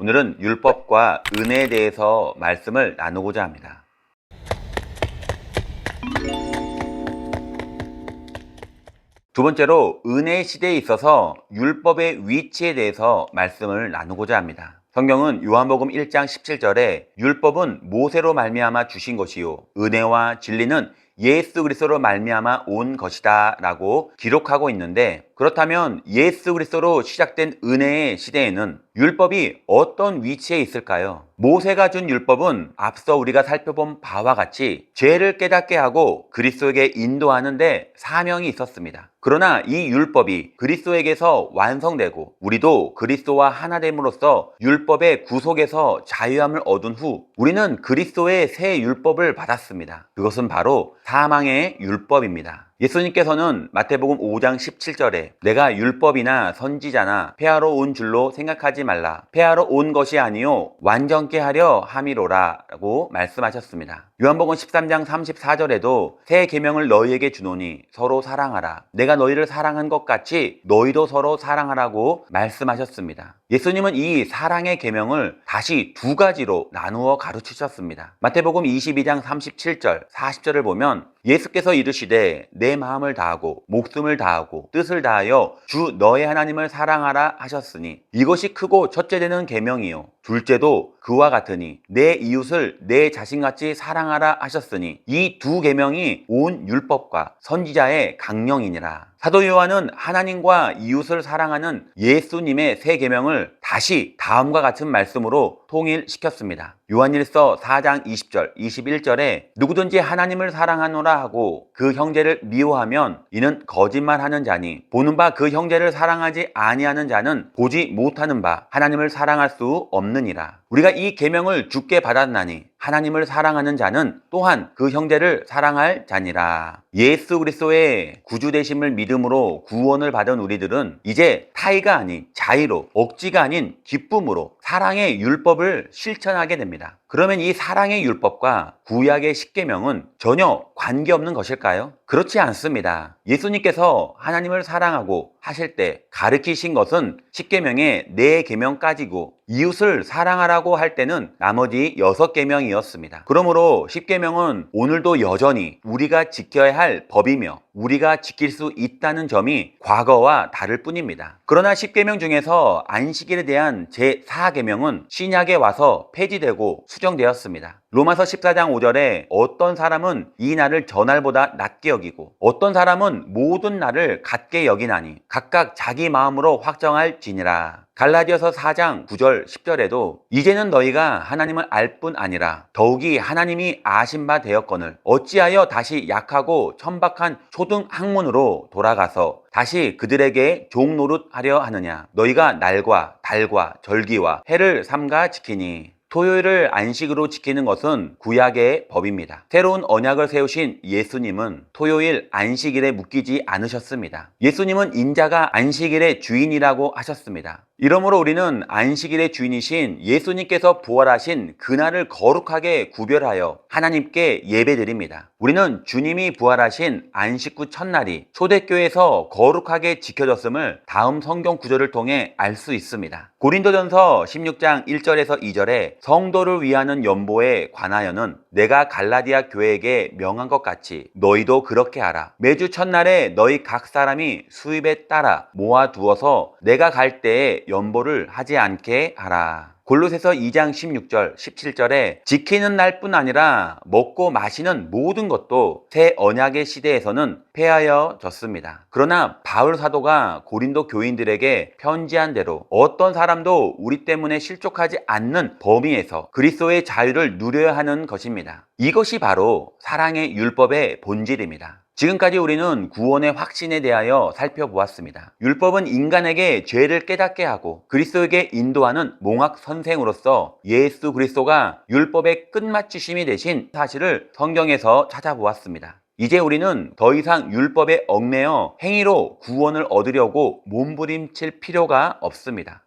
오늘은 율법과 은혜에 대해서 말씀을 나누고자 합니다. 두 번째로 은혜의 시대에 있어서 율법의 위치에 대해서 말씀을 나누고자 합니다. 성경은 요한복음 1장 17절에 율법은 모세로 말미암아 주신 것이요 은혜와 진리는 예수 그리스도로 말미암아 온 것이다 라고 기록하고 있는데, 그렇다면 예수 그리스도로 시작된 은혜의 시대에는 율법이 어떤 위치에 있을까요? 모세가 준 율법은 앞서 우리가 살펴본 바와 같이 죄를 깨닫게 하고 그리스도에게 인도하는 데 사명이 있었습니다. 그러나 이 율법이 그리스도에게서 완성되고 우리도 그리스도와 하나 됨으로써 율법의 구속에서 자유함을 얻은 후 우리는 그리스도의 새 율법을 받았습니다. 그것은 바로 사망의 율법입니다. 예수님께서는 마태복음 5장 17절에 내가 율법이나 선지자나 폐하러 온 줄로 생각하지 말라. 폐하러 온 것이 아니요 완전케 하려 함이로라 라고 말씀하셨습니다. 요한복음 13장 34절에도 새 계명을 너희에게 주노니 서로 사랑하라. 내가 너희를 사랑한 것 같이 너희도 서로 사랑하라고 말씀하셨습니다. 예수님은 이 사랑의 계명을 다시 두 가지로 나누어 가르치셨습니다. 마태복음 22장 37절 40절을 보면 예수께서 이르시되 내 마음을 다하고 목숨을 다하고 뜻을 다하여 주 너의 하나님을 사랑하라 하셨으니 이것이 크고 첫째 되는 계명이요 둘째도 그와 같으니 내 이웃을 내 자신같이 사랑하라 하셨으니 이 두 계명이 온 율법과 선지자의 강령이니라. 사도 요한은 하나님과 이웃을 사랑하는 예수님의 새 계명을 다시 다음과 같은 말씀으로 통일시켰습니다. 요한일서 4장 20절, 21절에 누구든지 하나님을 사랑하노라 하고 그 형제를 미워하면 이는 거짓말하는 자니 보는 바 그 형제를 사랑하지 아니하는 자는 보지 못하는 바 하나님을 사랑할 수 없느니라. 우리가 이 계명을 주께 받았나니 하나님을 사랑하는 자는 또한 그 형제를 사랑할 자니라. 예수 그리스도의 구주 되심을 믿음으로 구원을 받은 우리들은 이제 타의가 아닌 자의로, 억지가 아닌 기쁨으로 사랑의 율법을 실천하게 됩니다. 그러면 이 사랑의 율법과 구약의 십계명은 전혀 관계없는 것일까요? 그렇지 않습니다. 예수님께서 하나님을 사랑하고 하실 때 가르치신 것은 십계명의 4계명까지고 이웃을 사랑하라고 할 때는 나머지 6계명이었습니다. 그러므로 십계명은 오늘도 여전히 우리가 지켜야 할 법이며 우리가 지킬 수 있다는 점이 과거와 다를 뿐입니다. 그러나 십계명 중에서 안식일에 대한 제4계명은 신약에 와서 폐지되고 수정되었습니다. 로마서 14장 5절에 어떤 사람은 이 날을 전날보다 낮게 여기고 어떤 사람은 모든 날을 같게 여기나니 각각 자기 마음으로 확정할지니라. 갈라디아서 4장 9절 10절에도 이제는 너희가 하나님을 알 뿐 아니라 더욱이 하나님이 아신 바 되었거늘 어찌하여 다시 약하고 천박한 초등 학문으로 돌아가서 다시 그들에게 종 노릇하려 하느냐. 너희가 날과 달과 절기와 해를 삼가 지키니. 토요일을 안식으로 지키는 것은 구약의 법입니다. 새로운 언약을 세우신 예수님은 토요일 안식일에 묶이지 않으셨습니다. 예수님은 인자가 안식일의 주인이라고 하셨습니다. 이러므로 우리는 안식일의 주인이신 예수님께서 부활하신 그날을 거룩하게 구별하여 하나님께 예배드립니다. 우리는 주님이 부활하신 안식 후 첫날이 초대교회에서 거룩하게 지켜졌음을 다음 성경 구절을 통해 알 수 있습니다. 고린도전서 16장 1절에서 2절에 성도를 위하는 연보에 관하여는 내가 갈라디아 교회에게 명한 것 같이 너희도 그렇게 하라. 매주 첫날에 너희 각 사람이 수입에 따라 모아두어서 내가 갈 때에 연보를 하지 않게 하라. 골로새서 2장 16절, 17절에 지키는 날뿐 아니라 먹고 마시는 모든 것도 새 언약의 시대에서는 폐하여졌습니다. 그러나 바울 사도가 고린도 교인들에게 편지한 대로 어떤 사람도 우리 때문에 실족하지 않는 범위에서 그리스도의 자유를 누려야 하는 것입니다. 이것이 바로 사랑의 율법의 본질입니다. 지금까지 우리는 구원의 확신에 대하여 살펴보았습니다. 율법은 인간에게 죄를 깨닫게 하고 그리스도에게 인도하는 몽학 선생으로서 예수 그리스도가 율법의 끝마치심이 되신 사실을 성경에서 찾아보았습니다. 이제 우리는 더 이상 율법에 얽매여 행위로 구원을 얻으려고 몸부림칠 필요가 없습니다.